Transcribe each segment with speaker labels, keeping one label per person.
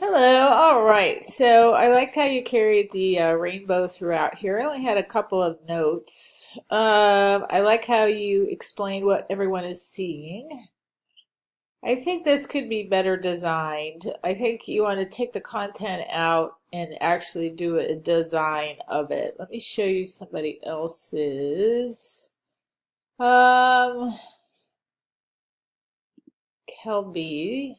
Speaker 1: Hello. All right. So I liked how you carried the rainbow throughout here. I only had a couple of notes. I like how you explained what everyone is seeing. I think this could be better designed. I think you want to take the content out and actually do a design of it. Let me show you somebody else's. Um, Kelby.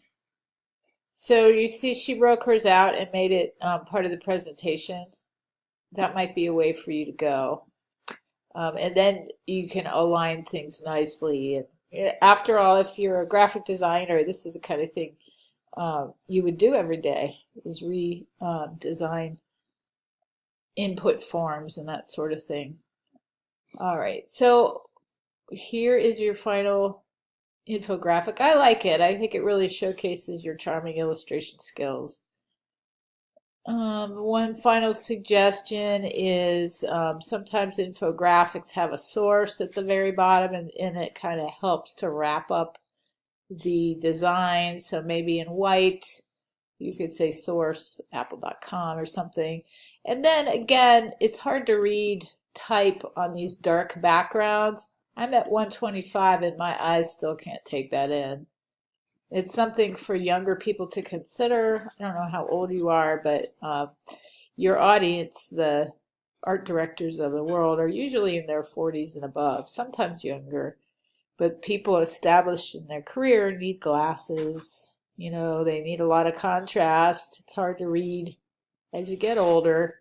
Speaker 1: So you see she broke hers out and made it part of the presentation. That might be a way for you to go. And then you can align things nicely. And after all, if you're a graphic designer, this is the kind of thing you would do every day, is redesign input forms and that sort of thing. All right, so here is your final infographic. I like it. I think it really showcases your charming illustration skills. One final suggestion is sometimes infographics have a source at the very bottom, and it kind of helps to wrap up the design. So maybe in white, you could say source apple.com or something. And then again, it's hard to read type on these dark backgrounds. I'm at 125 and my eyes still can't take that in. It's something for younger people to consider. I don't know how old you are, but your audience, the art directors of the world, are usually in their 40s and above, sometimes younger. But people established in their career need glasses. You know, they need a lot of contrast. It's hard to read as you get older.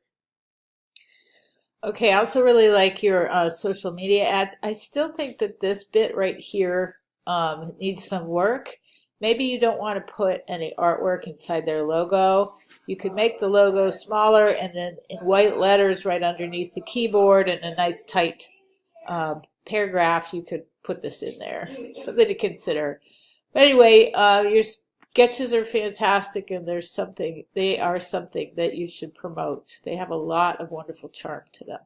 Speaker 1: Okay, I also really like your social media ads. I still think that this bit right here needs some work. Maybe you don't want to put any artwork inside their logo. You could make the logo smaller and then in white letters right underneath the keyboard and a nice tight paragraph, you could put this in there. Something to consider. But anyway, your sketches are fantastic and they are something that you should promote. They have a lot of wonderful charm to them.